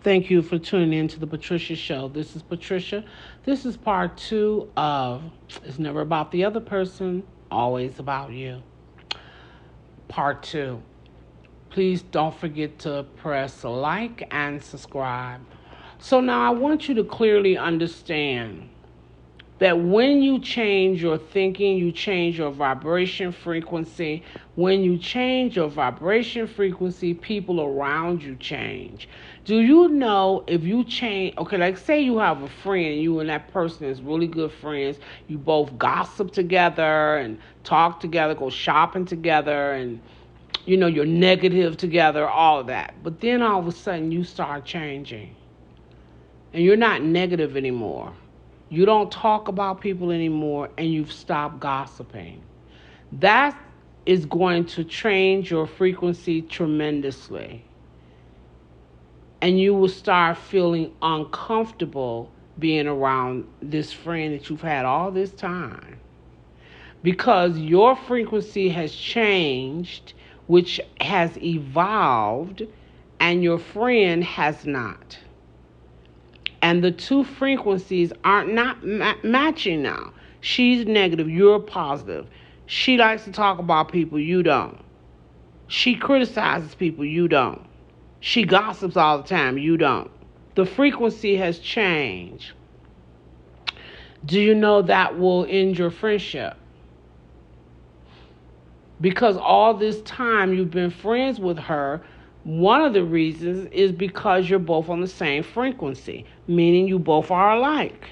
Thank you for tuning in to the Patricia Show. This is Patricia. This is part 2 of It's Never About the Other Person, Always About You. Part 2. Please don't forget to press like and subscribe. So now I want you to clearly understand that when you change your thinking, you change your vibration frequency. When you change your vibration frequency, people around you change. Do you know if you change, okay, like say you have a friend, you and that person is really good friends, you both gossip together and talk together, go shopping together, and you're negative together, all of that. But then all of a sudden you start changing and you're not negative anymore. You don't talk about people anymore, and you've stopped gossiping. That is going to change your frequency tremendously. And you will start feeling uncomfortable being around this friend that you've had all this time. Because your frequency has changed, which has evolved, and your friend has not. And the two frequencies are not matching now. She's negative, you're positive. She likes to talk about people, you don't. She criticizes people, you don't. She gossips all the time, you don't. The frequency has changed. Do you know that will end your friendship? Because all this time you've been friends with her, one of the reasons is because you're both on the same frequency, meaning you both are alike.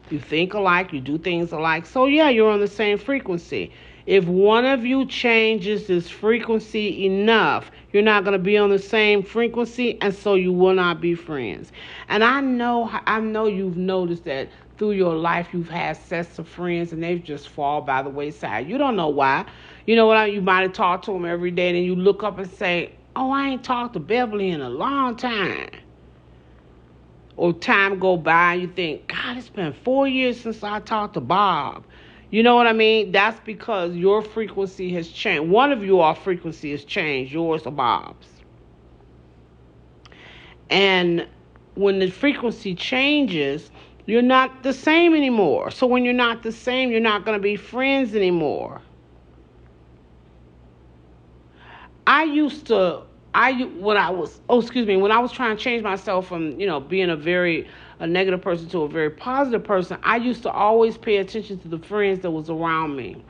You think alike, you do things alike. So yeah, you're on the same frequency. If one of you changes this frequency enough, you're not going to be on the same frequency, and so you will not be friends. And I know you've noticed that through your life you've had sets of friends and they've just fall by the wayside. You don't know why. You know what? You might have talked to them every day, and then you look up and say, oh, I ain't talked to Beverly in a long time. Or time go by and you think, God, it's been 4 years since I talked to Bob. You know what I mean? That's because your frequency has changed. One of your frequency has changed, yours or Bob's. And when the frequency changes, you're not the same anymore. So when you're not the same, you're not going to be friends anymore. When I was trying to change myself from, being a negative person to a very positive person, I used to always pay attention to the friends that was around me.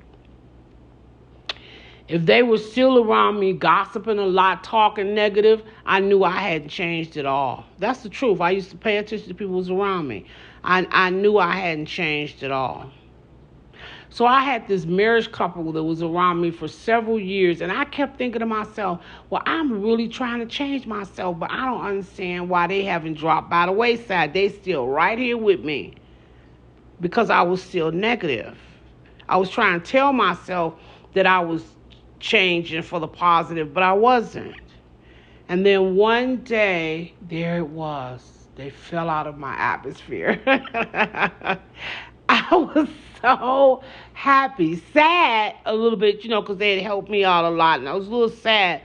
If they were still around me, gossiping a lot, talking negative, I knew I hadn't changed at all. That's the truth. I used to pay attention to people who was around me. I knew I hadn't changed at all. So I had this marriage couple that was around me for several years, and I kept thinking to myself, well, I'm really trying to change myself, but I don't understand why they haven't dropped by the wayside. They still right here with me because I was still negative. I was trying to tell myself that I was changing for the positive, but I wasn't. And then one day, there it was. They fell out of my atmosphere. I was so happy, sad a little bit, because they had helped me out a lot, and I was a little sad,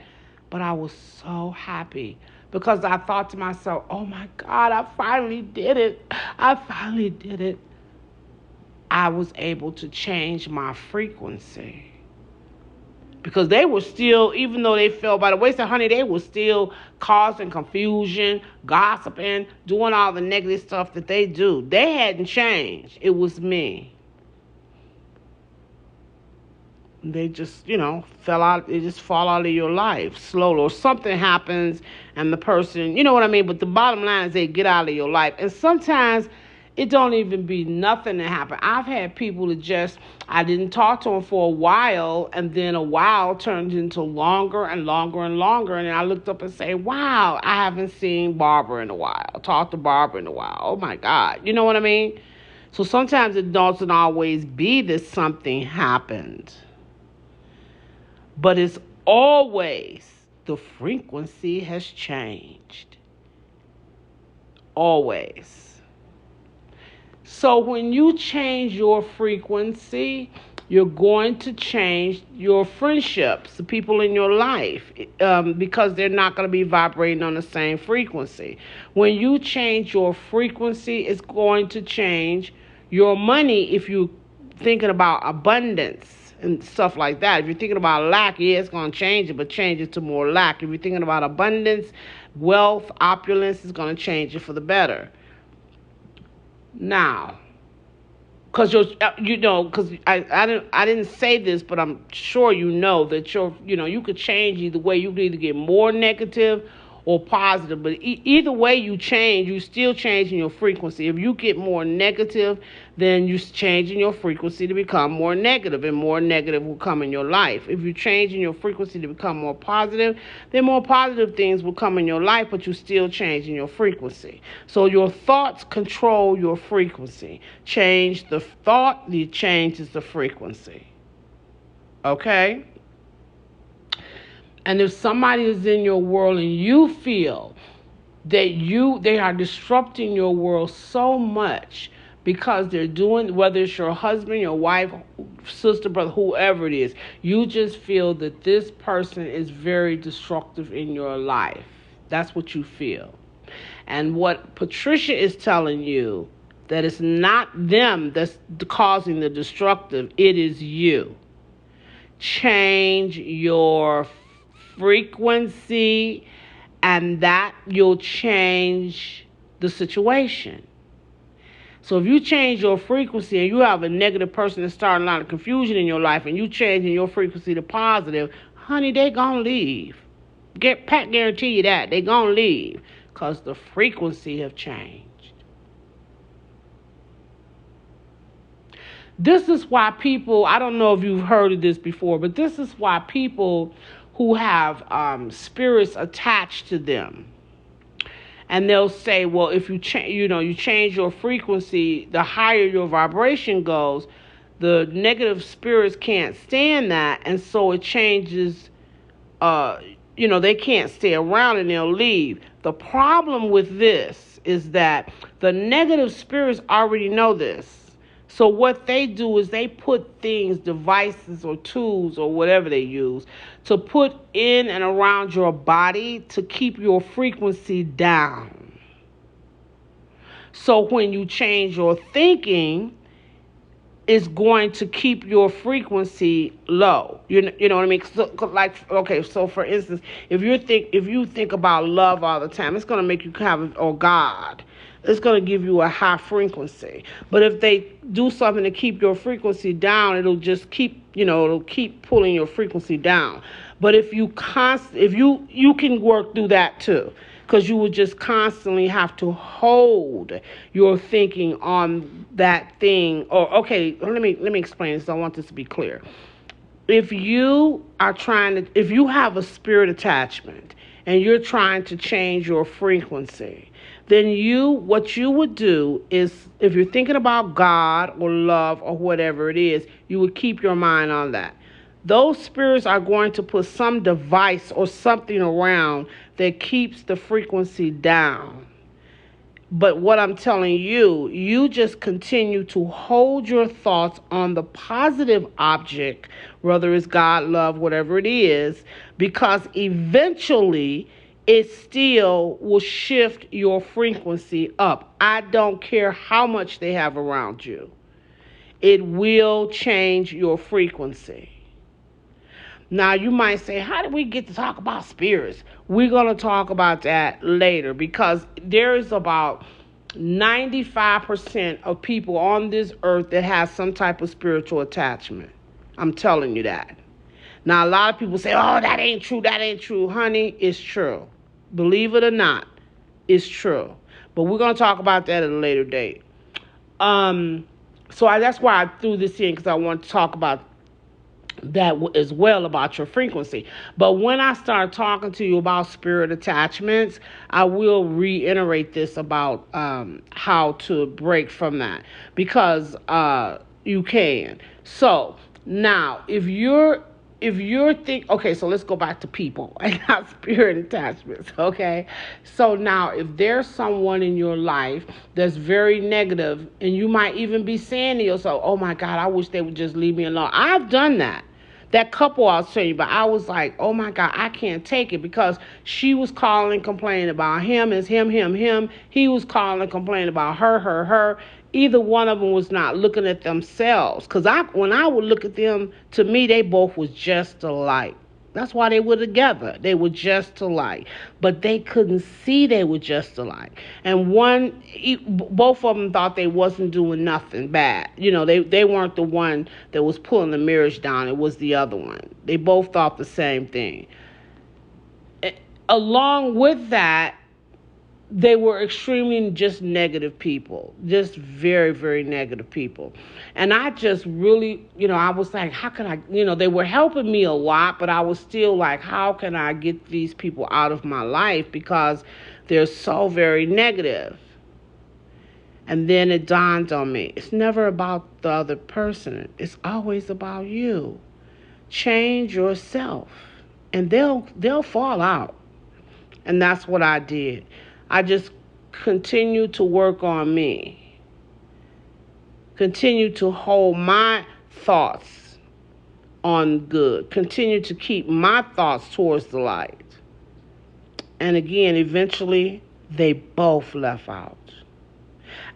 but I was so happy because I thought to myself, oh my God, I finally did it. I finally did it. I was able to change my frequency. Because they were still, even though they fell by the wayside, honey, they were still causing confusion, gossiping, doing all the negative stuff that they do. They hadn't changed. It was me. They just, fell out. They just fall out of your life slowly. Or something happens and the person, you know what I mean? But the bottom line is they get out of your life. And sometimes it don't even be nothing that happened. I've had people that I didn't talk to them for a while, and then a while turned into longer and longer and longer. And then I looked up and say, wow, I haven't seen Barbara in a while, talked to Barbara in a while. Oh my God. You know what I mean? So sometimes it doesn't always be that something happened, but it's always the frequency has changed. Always. So when you change your frequency, You're going to change your friendships, the people in your life, because they're not going to be vibrating on the same frequency. When you change your frequency, it's going to change your money. If you're thinking about abundance and stuff like that, if you're thinking about lack, yeah, it's going to change it, but change it to more lack. If you're thinking about abundance, wealth, opulence, it's going to change it for the better. Now, because I didn't say this, but I'm sure you know that you could change either way. You could either get more negative or positive, but either way you change, you still changing your frequency. If you get more negative, then you're changing your frequency to become more negative, and more negative will come in your life. If you're changing your frequency to become more positive, then more positive things will come in your life, but you're still changing your frequency. So your thoughts control your frequency. Change the thought, it changes the frequency. Okay? And if somebody is in your world and you feel that they are disrupting your world so much because they're doing, whether it's your husband, your wife, sister, brother, whoever it is, you just feel that this person is very destructive in your life. That's what you feel. And what Patricia is telling you, that it's not them that's causing the destructive, it is you. Change your frequency, and that you'll change the situation. So if you change your frequency and you have a negative person that's starting a lot of confusion in your life, and you changing your frequency to positive, honey, they gonna leave. Pat guarantee you that they gonna leave, because the frequency have changed. This is why people, I don't know if you've heard of this before, but this is why people who have spirits attached to them, and they'll say, well, if you change your frequency, the higher your vibration goes, the negative spirits can't stand that, and so it changes. They can't stay around and they'll leave. The problem with this is that the negative spirits already know this. So what they do is they put things, devices or tools or whatever they use, to put in and around your body to keep your frequency down. So when you change your thinking, it's going to keep your frequency low. You know what I mean? So for instance, if you think about love all the time, it's going to make you or God. It's going to give you a high frequency. But if they do something to keep your frequency down, it'll just keep pulling your frequency down. But if you can work through that too, because you would just constantly have to hold your thinking on that thing. Or okay, let me explain this. I want this to be clear. If you have a spirit attachment and you're trying to change your frequency, then what you would do is, if you're thinking about God or love or whatever it is, you would keep your mind on that. Those spirits are going to put some device or something around that keeps the frequency down. But what I'm telling you, you just continue to hold your thoughts on the positive object, whether it's God, love, whatever it is, because eventually it still will shift your frequency up. I don't care how much they have around you. It will change your frequency. Now, you might say, how did we get to talk about spirits? We're going to talk about that later, because there is about 95% of people on this earth that have some type of spiritual attachment. I'm telling you that. Now, a lot of people say, oh, that ain't true. That ain't true. Honey, it's true. Believe it or not, it's true. But we're going to talk about that at a later date. That's why I threw this in, because I want to talk about that as well, about your frequency. But when I start talking to you about spirit attachments, I will reiterate this about how to break from that, because you can. So now, if you're if you're okay, so let's go back to people and not spirit attachments, okay? So now, if there's someone in your life that's very negative, and you might even be saying to yourself, oh my God, I wish they would just leave me alone. I've done that. That couple I was telling you about, I was like, oh my God, I can't take it, because she was calling and complaining about him. It's him, him, him. He was calling and complaining about her, her, her. Either one of them was not looking at themselves. Because when I would look at them, to me, they both was just alike. That's why they were together. They were just alike. But they couldn't see they were just alike. And both of them thought they wasn't doing nothing bad. You know, they weren't the one that was pulling the marriage down. It was the other one. They both thought the same thing. Along with that, they were extremely just negative people, just very, very negative people. And I just really, I was like, how can I, they were helping me a lot, but I was still like, how can I get these people out of my life, because they're so very negative. And then it dawned on me, it's never about the other person. It's always about you. Change yourself, and they'll fall out. And that's what I did. I just continue to work on me. Continue to hold my thoughts on good. Continue to keep my thoughts towards the light. And again, eventually, they both left out.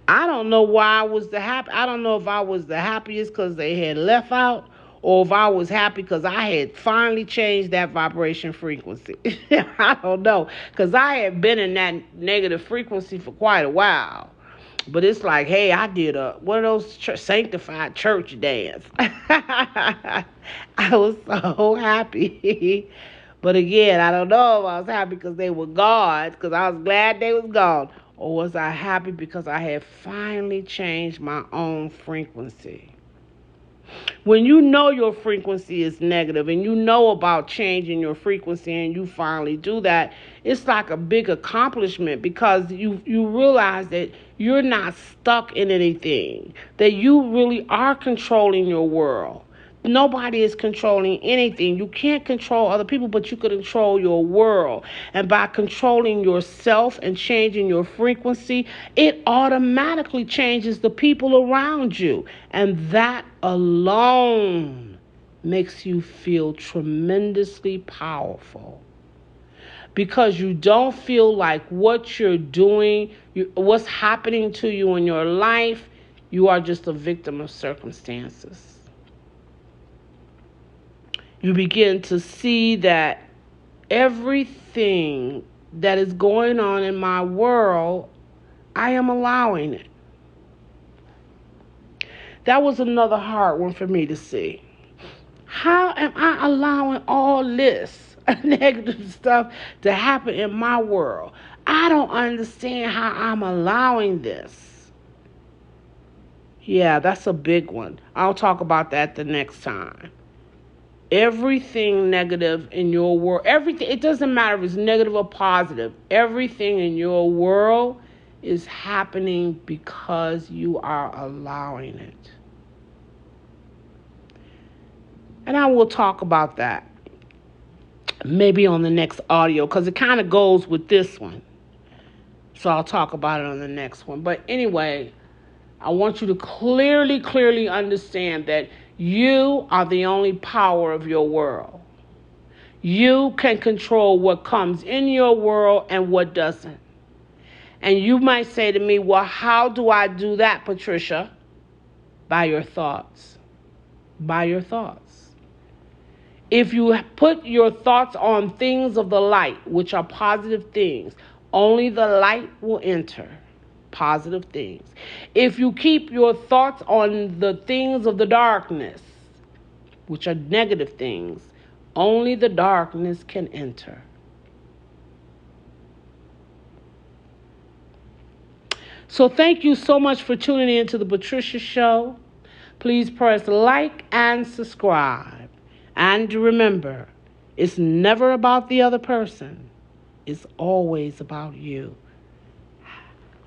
I don't know why I was I don't know if I was the happiest because they had left out, or if I was happy because I had finally changed that vibration frequency. I don't know, because I had been in that negative frequency for quite a while. But it's like, hey, I did one of those sanctified church dance. I was so happy. But again, I don't know if I was happy because they were gone, because I was glad they was gone. Or was I happy because I had finally changed my own frequency? When you know your frequency is negative, and you know about changing your frequency, and you finally do that, it's like a big accomplishment, because you realize that you're not stuck in anything, that you really are controlling your world. Nobody is controlling anything. You can't control other people, but you can control your world. And by controlling yourself and changing your frequency, it automatically changes the people around you. And that alone makes you feel tremendously powerful. Because you don't feel like what you're doing, what's happening to you in your life, you are just a victim of circumstances. You begin to see that everything that is going on in my world, I am allowing it. That was another hard one for me to see. How am I allowing all this negative stuff to happen in my world? I don't understand how I'm allowing this. Yeah, that's a big one. I'll talk about that the next time. Everything negative in your world, everything, it doesn't matter if it's negative or positive, everything in your world is happening because you are allowing it. And I will talk about that maybe on the next audio, because it kind of goes with this one. So I'll talk about it on the next one. But anyway, I want you to clearly understand that you are the only power of your world. You can control what comes in your world and what doesn't. And you might say to me, well, how do I do that, Patricia? By your thoughts. By your thoughts. If you put your thoughts on things of the light, which are positive things, only the light will enter. Positive things. If you keep your thoughts on the things of the darkness, which are negative things, only the darkness can enter. So thank you so much for tuning in to the Patricia Show. Please press like and subscribe. And remember, it's never about the other person. It's always about you.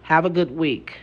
Have a good week.